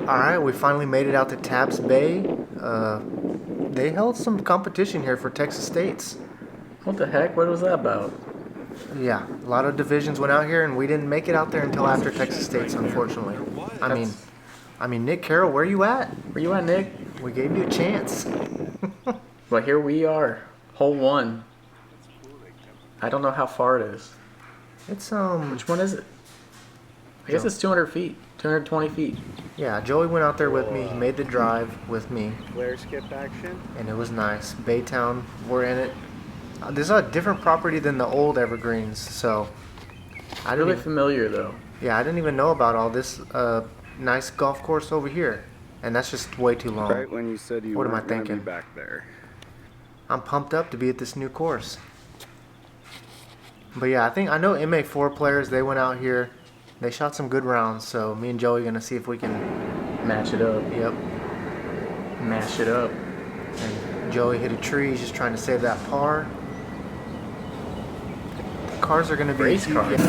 Alright, we finally made it out to Taps Bay. They held some competition here for Texas States. What the heck? What was that about? Yeah, a lot of divisions went out here, and we didn't make it out there until after Texas States, unfortunately. I mean, Nick Carroll, where you at? Where you at, Nick? We gave you a chance. But here we are, hole 1. I don't know how far it is. It's Which one is it? I guess it's 200 feet, 220 feet. Yeah, Joey went out there with me. He made the drive with me, Flare skip action. and it was nice. Baytown, we're in it. This is a different property than the old Evergreens, so I Really familiar though. I didn't even know about all this nice golf course over here, and that's just way too long. Right when you said you What am I weren't gonna be thinking? back there. I'm pumped up to be at this new course. But yeah, I know MA4 players, they went out here. They shot some good rounds, so me and Joey are going to see if we can... Match it up. Yep. Mash it up. And Joey hit a tree. He's just trying to save that par. The cars are going to be... Race cars.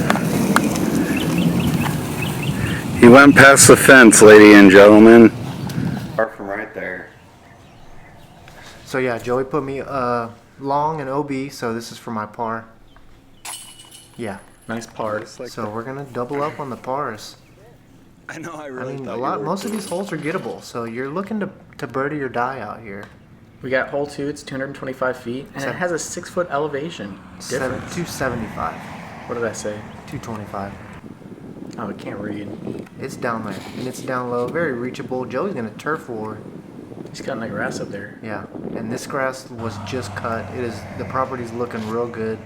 He went past the fence, ladies and gentlemen. Far from right there. So yeah, Joey put me long and OB, so this is for my par. Yeah. Nice par. So we're going to double up on the pars. I know. I I mean, most of these holes are gettable, so you're looking to birdie or die out here. We got hole 2, it's 225 feet, and it has a 6-foot elevation difference. 275. What did I say? 225. Oh, I can't read. It's down there, and it's down low, very reachable. Joey's going to turf war. He's cutting the grass up there. Yeah, and this grass was just cut. The property's looking real good.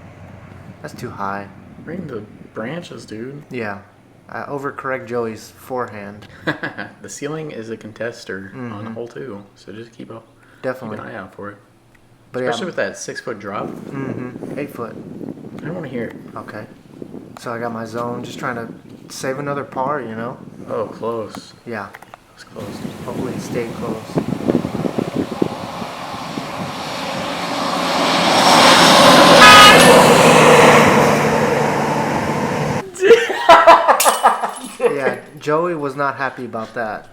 That's too high. Bring the branches, dude. Yeah, I overcorrect Joey's forehand. The ceiling is a contester on hole 2, so just keep Definitely. an eye out for it. But Especially with that 6-foot drop. 8 foot. I don't want to hear it. Okay. So I got my zone, just trying to save another par, you know? Oh, close. Yeah, It's close. hopefully it stayed close. Yeah, Joey was not happy about that.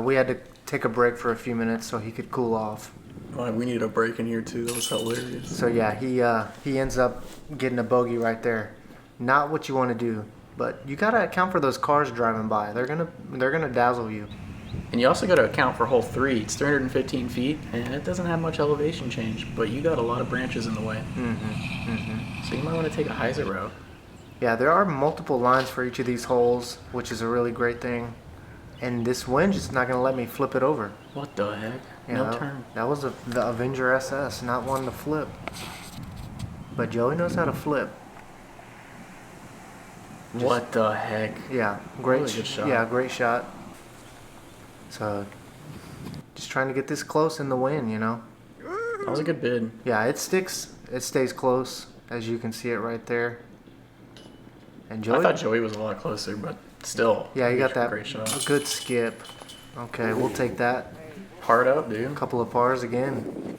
We had to take a break for a few minutes so he could cool off. Oh, we need a break in here too. That was hilarious. So yeah, he ends up getting a bogey right there. Not what you want to do, but you gotta account for those cars driving by. They're gonna dazzle you. And you also got to account for hole 3. It's 315 feet, and it doesn't have much elevation change, but you got a lot of branches in the way. So you might want to take a hyzer route. Yeah, there are multiple lines for each of these holes, which is a really great thing. And this wind is not gonna let me flip it over. What the heck? Yeah, No turn. That was the Avenger SS, not one to flip. But Joey knows how to flip. What the heck? Yeah, great. Really good shot. Yeah, great shot. So, just trying to get this close in the wind, you know. That was a good bid. Yeah, it sticks. It stays close, as you can see it right there. And Joey. I thought Joey was a lot closer, but still. Yeah, you got that Great shot. a good skip. Okay, we'll take that. Hard up, dude. Couple of pars again.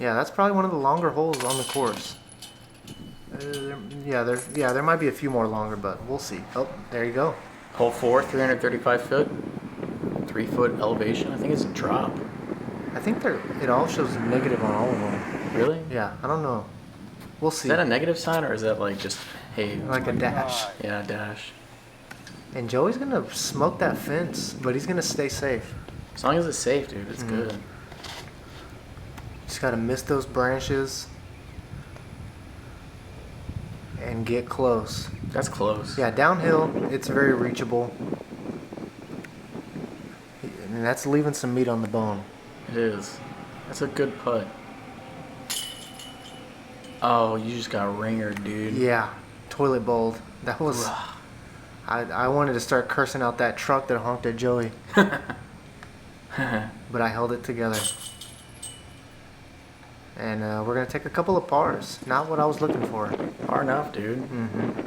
Yeah, that's probably one of the longer holes on the course. There might be a few more longer, but we'll see. Oh, there you go. Hole 4, 335 foot. 3-foot elevation. I think it's a drop. I think it all shows negative on all of them. Really? Yeah, I don't know. We'll see. Is that a negative sign, or is that like just, hey? Like a dash. Yeah, dash. And Joey's gonna smoke that fence, but he's gonna stay safe. As long as it's safe, dude, it's good. Just gotta miss those branches and get close. That's close. Yeah, downhill, it's very reachable. And that's leaving some meat on the bone. It is. That's a good putt. Oh, you just got ringered, dude. Yeah, toilet bowled. That was... I wanted to start cursing out that truck that honked at Joey. But I held it together. And we're going to take a couple of pars. Not what I was looking for. Far enough, dude.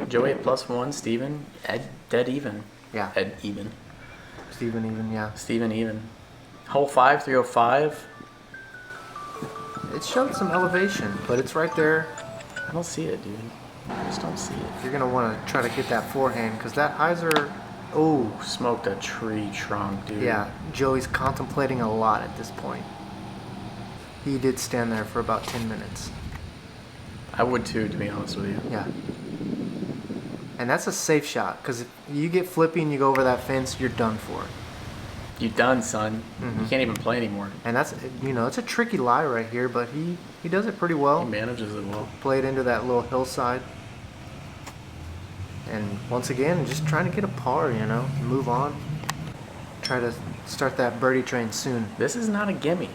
Joey at +1, Steven, Ed, dead even. Yeah. Ed even. Steven even, yeah. Steven even. Hole 5, 305. It showed some elevation, but it's right there. I don't see it, dude. I just don't see it. You're going to want to try to hit that forehand, because that hyzer Oh, Smoked a tree trunk, dude. yeah. Joey's contemplating a lot at this point. He did stand there for about 10 minutes. I would too, to be honest with you. Yeah. And that's a safe shot, because if you get flippy and you go over that fence, you're done for. You done, son. Mm-hmm. You can't even play anymore. And that's, it's a tricky lie right here, but he does it pretty well. He manages it well. Played into that little hillside. And once again, just trying to get a par, move on. Try to start that birdie train soon. This is not a gimme.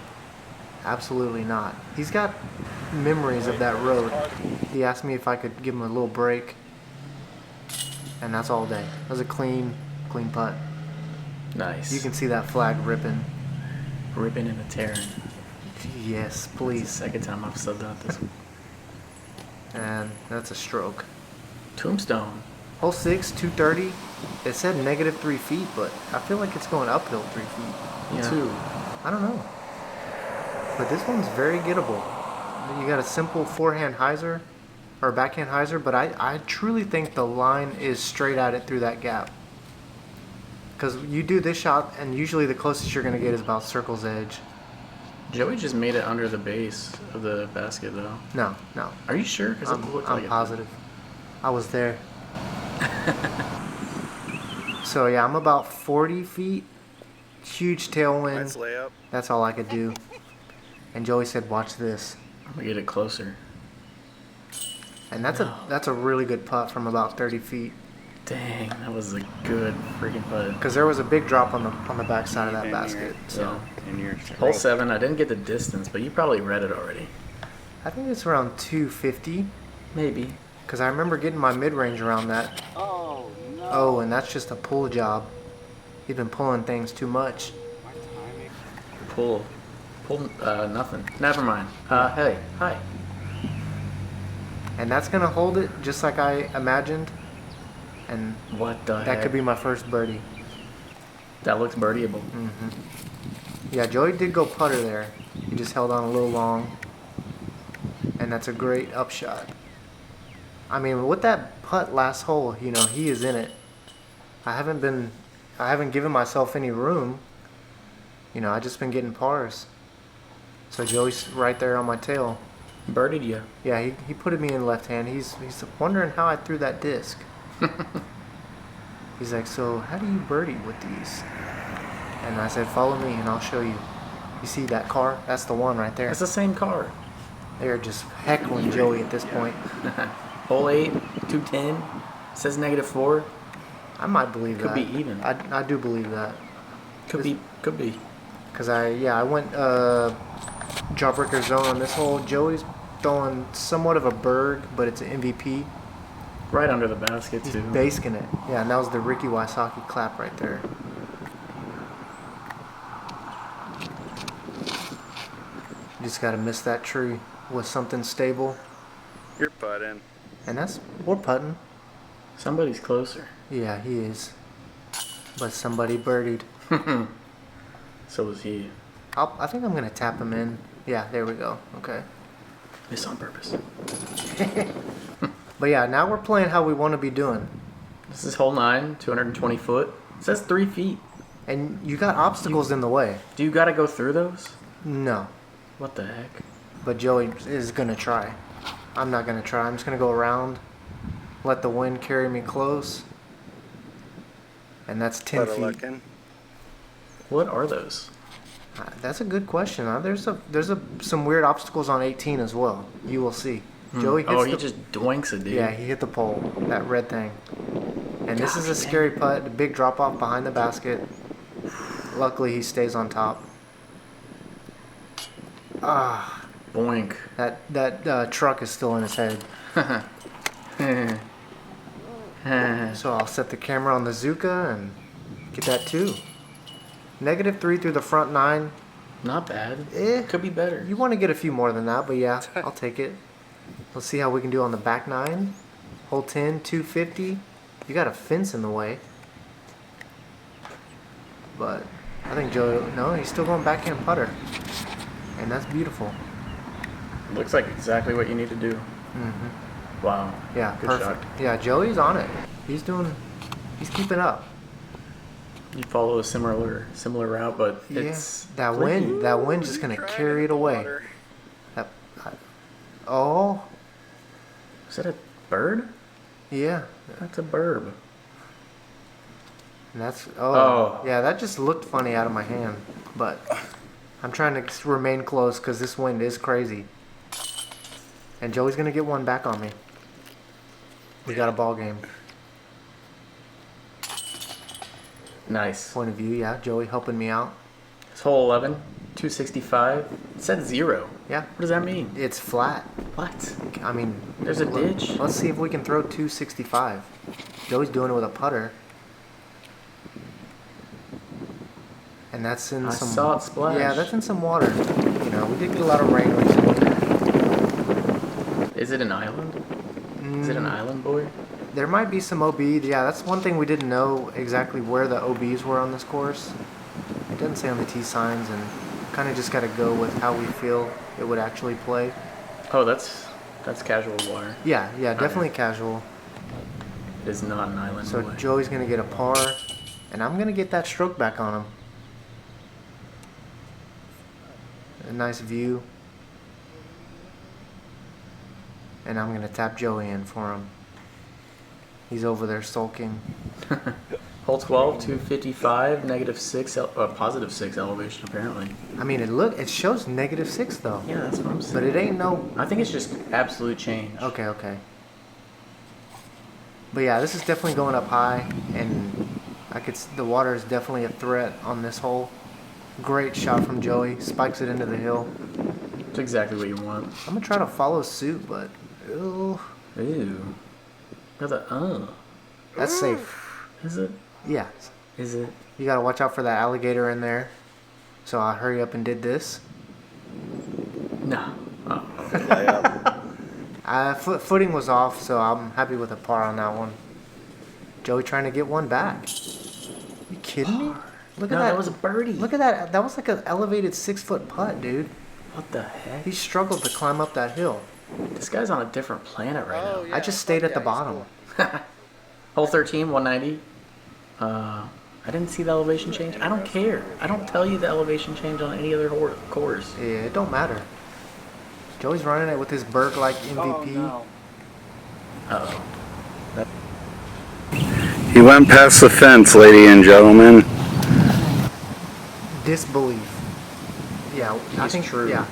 Absolutely not. He's got memories of that road. He asked me if I could give him a little break. And that's all day. It was a clean putt. Nice. You can see that flag ripping. Ripping and a tearing. Yes, It's the please. second time I've said that this week. And that's a stroke. Tombstone. Hole 6, 230. It said negative 3 feet, but I feel like it's going uphill 3 feet. Me too. I don't know. But this one's very gettable. You got a simple forehand hyzer or backhand hyzer, but I truly think the line is straight at it through that gap. Because you do this shot, and usually the closest you're going to get is about circle's edge. Joey just made it under the base of the basket, though. No. Are you sure? Because it looked like I'm it. positive. I was there. So yeah, I'm about 40 feet. Huge tailwind. Nice layup. That's all I could do. And Joey said, "Watch this." I'm gonna get it closer. And that's a really good putt from about 30 feet. Dang, that was a good freaking putt. Because there was a big drop on the back side of that basket. So Hole 7, I didn't get the distance, but you probably read it already. I think it's around 250. Maybe. Because I remember getting my mid-range around that. Oh, no. Oh, and that's just a pull job. He's been pulling things too much. My timing. Pull, nothing. Never mind. Hey, hi. And that's going to hold it just like I imagined. And What the heck? that could be my first birdie. That looks birdieable. Yeah, Joey did go putter there. He just held on a little long. And that's a great upshot. I mean, with that putt last hole, he is in it. I haven't given myself any room. I just been getting pars. So Joey's right there on my tail. Birdied you. Yeah, he put me in left hand. He's wondering how I threw that disc. He's like, "So how do you birdie with these?" And I said, "Follow me and I'll show you." You see that car? That's the one right there. It's the same car. They're just heckling Joey at this point. Hole 8, 210. Says -4. I might believe Could that. be even. I do believe that. Could be. Because I went jawbreaker zone on this hole. Joey's throwing somewhat of a berg, but it's an MVP. Right under the basket, He's too. basking it. Yeah, and that was the Ricky Wysocki clap right there. You just got to miss that tree with something stable. You're putting. And we're putting. Somebody's closer. Yeah, he is. But somebody birdied. So was he. I think I'm going to tap him in. Yeah, there we go. Okay. This on purpose. But yeah, now we're playing how we want to be doing. This is hole 9, 220 foot. It says 3 feet. And you got obstacles in the way. Do you gotta go through those? No. What the heck? But Joey is going to try. I'm not going to try. I'm just going to go around, let the wind carry me close. And that's 10 Putter feet. looking. What are those? That's a good question. There's some weird obstacles on 18 as well. You will see. Joey hits He just doinks it, dude. Yeah, he hit the pole, that red thing. And this is a Gosh, scary putt, a big drop off behind the basket. Luckily, he stays on top. Boink. That truck is still in his head. So I'll set the camera on the Zuka and get that too. -3 through the front 9. Not bad. Could be better. You want to get a few more than that, but yeah, I'll take it. Let's see how we can do on the back 9. Hole 10, 250. You got a fence in the way. But I think he's still going backhand putter. And that's beautiful. Looks like exactly what you need to do. Mm-hmm. Wow. Yeah, Good perfect. shot. Yeah, Joey's on it. He's keeping up. You follow a similar route, but Yeah, it's that flicky. wind's just gonna carry it away. That, oh, Is that a bird? yeah. That's a burb. And that's Oh. yeah. That just looked funny out of my hand, but I'm trying to remain close because this wind is crazy. And Joey's gonna get one back on me. We got a ball game. Nice. Point of view, yeah. Joey helping me out. It's hole 11, 265. It said 0. Yeah, What does that mean? it's flat. What? I mean, There's a ditch. Let's see if we can throw 265. Joey's doing it with a putter. And that's in I some. saw it splash. Yeah, that's in some water. You know, we did get a lot of rain recently. Is it an island? Is it an island, boy? There might be some OB. Yeah, that's one thing we didn't know exactly where the OBs were on this course. It doesn't say on the T signs, and kind of just got to go with how we feel it would actually play. Oh, that's casual water. Yeah, definitely casual. It is not an island, So boy. Joey's gonna get a par, and I'm gonna get that stroke back on him. A nice view. And I'm gonna tap Joey in for him. He's over there sulking. Hole 12, 255, -6, positive 6 elevation apparently. I mean, it shows -6 though. Yeah, that's what I'm saying. But it ain't no. I think it's just absolute change. Okay. But yeah, this is definitely going up high, and the water is definitely a threat on this hole. Great shot from Joey. Spikes it into the hill. It's exactly what you want. I'm gonna try to follow suit, but Ew. Got the that's safe. Is it? Yeah, Is it? you gotta watch out for that alligator in there. So I hurry up and did this. No. Oh. Footing was off, so I'm happy with a par on that one. Joey trying to get one back. You kidding me? Look at No, that. that was a birdie. Look at that. That was like an elevated 6-foot putt, dude. What the heck? He struggled to climb up that hill. This guy's on a different planet right Oh, now. yeah, I just stayed at the he's bottom. cool. Hole 13, 190. I didn't see the elevation change. I don't care. I don't tell you the elevation change on any other course. Yeah, it don't matter. Joey's running it with his Berg-like MVP. Oh, no. Uh-oh. He went past the fence, ladies and gentlemen. Disbelief. Yeah, I He's think true. Yeah.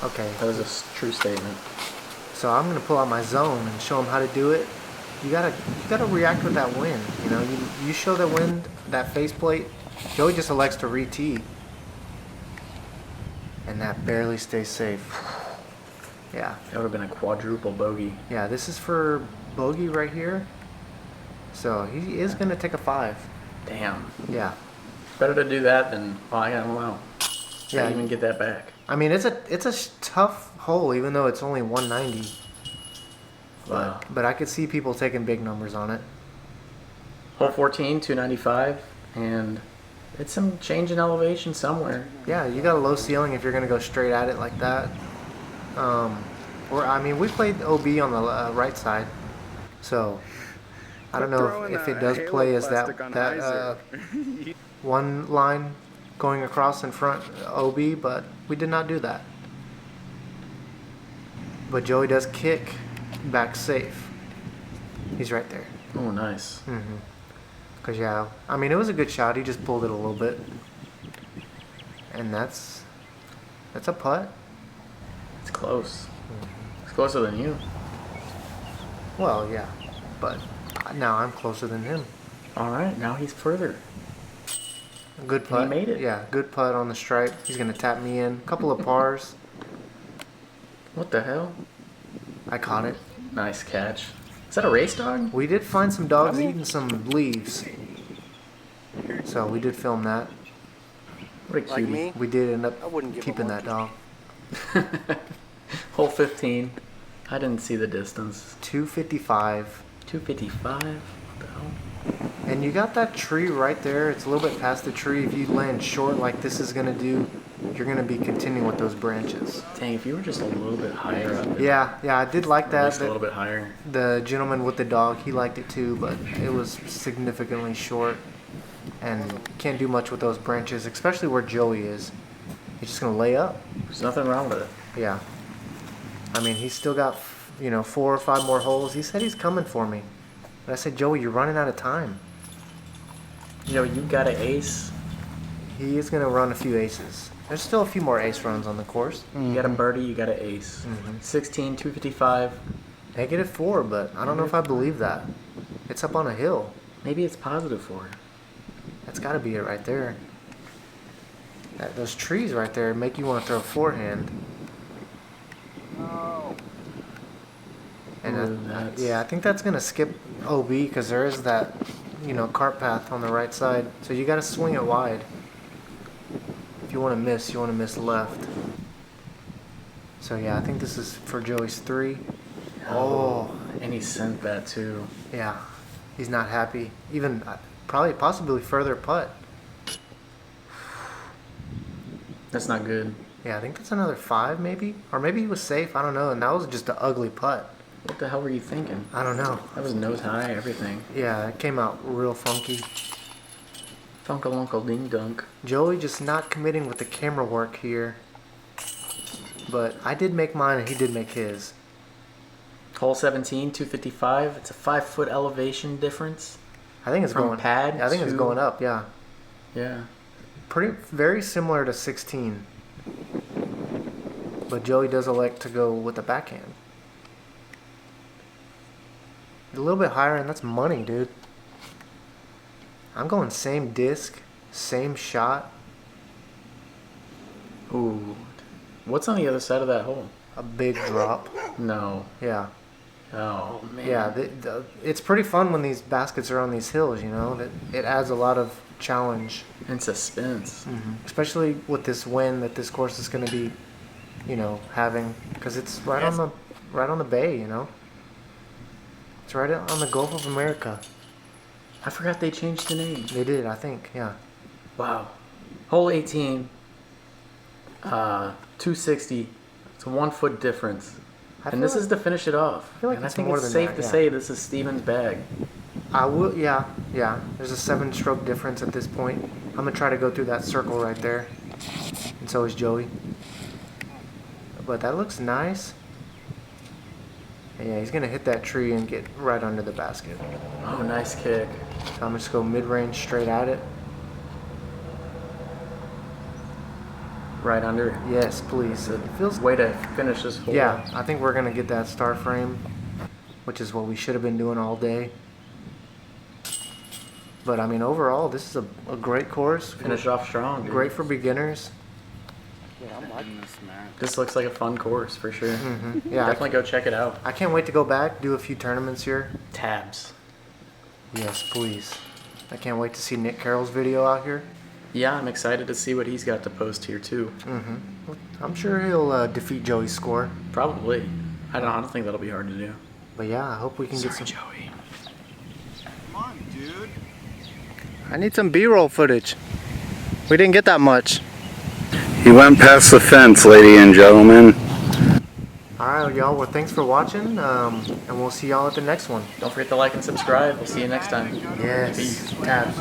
Okay. That was a true statement. So I'm gonna pull out my zone and show him how to do it. You gotta react with that wind. You know, you show the wind that faceplate. Joey just elects to re-tee, and that barely stays safe. Yeah, That would have been a quadruple bogey. yeah. This is for bogey right here. So he is gonna take a 5. Damn. Yeah, Better to do that than, well, I don't know. Yeah. Can't even get that back. I mean it's a tough hole, even though it's only 190. Wow. But I could see people taking big numbers on it. Hole 14, 295, and it's some change in elevation somewhere. Yeah, you got a low ceiling if you're gonna go straight at it like that. Or I mean, we played OB on the right side, so I don't know if it does play as that one line going across in front OB, but we did not do that. But Joey does kick back safe. He's right there. Oh, nice. Cause yeah, I mean it was a good shot. He just pulled it a little bit, and that's a putt. It's close. It's closer than you. Well, yeah, but now I'm closer than him. All right, now he's further. Good And putt. he made it. Yeah, good putt on the stripe. He's gonna tap me in. Couple of pars. What the hell? I caught it. Nice catch. Is that a race dog? We did find some dogs eating some leaves, so we did film that. What a Like cutie. me? We did end up I wouldn't give a keeping that dog. Hole 15. I didn't see the distance. 255. 255? What the hell? And you got that tree right there. It's a little bit past the tree. If you land short like this is gonna do, you're gonna be continuing with those branches. Dang, if you were just a little bit higher up. Yeah, I did like At that. least a little bit higher. The gentleman with the dog, he liked it too, but it was significantly short. and can't do much with those branches, especially where Joey is. He's just gonna lay up. There's nothing wrong with it. Yeah. I mean, he's still got, 4 or 5 more holes. He said he's coming for me. But I said, Joey, you're running out of time. You got an ace. He is gonna run a few aces. There's still a few more ace runs on the course. You got a birdie, you got an ace. 16, 255. -4, but I don't know if I believe that. It's up on a hill. Maybe it's positive for her. That's got to be it right there. Those trees right there make you want to throw forehand. And I think that's going to skip OB because there is that, cart path on the right side. So you got to swing it wide. If you want to miss, you want to miss left. So yeah, I think this is for Joey's 3. Oh. And he sent that too. Yeah. He's not happy. Even possibly further putt. That's not good. Yeah, I think that's another 5 maybe. Or maybe he was safe. I don't know. And that was just an ugly putt. What the hell were you thinking? I don't know. That was nose high, everything. Yeah, it came out real funky. Funkle Uncle Ding Dunk. Joey just not committing with the camera work here. But I did make mine and he did make his. Hole 17, 255. It's a 5-foot elevation difference. I think it's From going pad Yeah, I think it's to- going up, yeah. Yeah. Very similar to 16. But Joey does elect to go with the backhand. A little bit higher, and that's money, dude. I'm going same disc, same shot. Ooh. What's on the other side of that hole? A big drop. No. Yeah. Oh, man. Yeah, it's pretty fun when these baskets are on these hills, that it adds a lot of challenge. And suspense. Especially with this wind that this course is going to be, having, because it's right on the bay, It's right on the Gulf of America. I forgot they changed the name. They did, I think, yeah. Wow. Hole 18. 260. It's a 1-foot difference. And this is to finish it off. I feel like and I it's think more it's than safe that, to yeah. say this is Steven's bag. I will, yeah. There's a 7-stroke difference at this point. I'm gonna try to go through that circle right there, and so is Joey. But that looks nice. Yeah, he's gonna hit that tree and get right under the basket. Oh, nice kick. So I'm gonna just go mid-range straight at it. Right under. Yes, please. It feels. Way to finish this hole. Yeah, I think we're gonna get that star frame, which is what we should have been doing all day. But I mean, overall, this is a great course. Finish off strong, dude. Great for beginners. I'm liking this, man. This looks like a fun course for sure. Yeah, Definitely go check it out. I can't wait to go back, do a few tournaments here. Tabs. Yes, please. I can't wait to see Nick Carroll's video out here. Yeah, I'm excited to see what he's got to post here too. I'm sure he'll defeat Joey's score. Probably. I don't think that'll be hard to do. But yeah, I hope we can get Sorry, some. Joey. Come on, dude. I need some B-roll footage. We didn't get that much. He went past the fence, ladies and gentlemen. Alright, y'all. Well, thanks for watching, and we'll see y'all at the next one. Don't forget to like and subscribe. We'll see you next time. Yes. Peace. Tabs.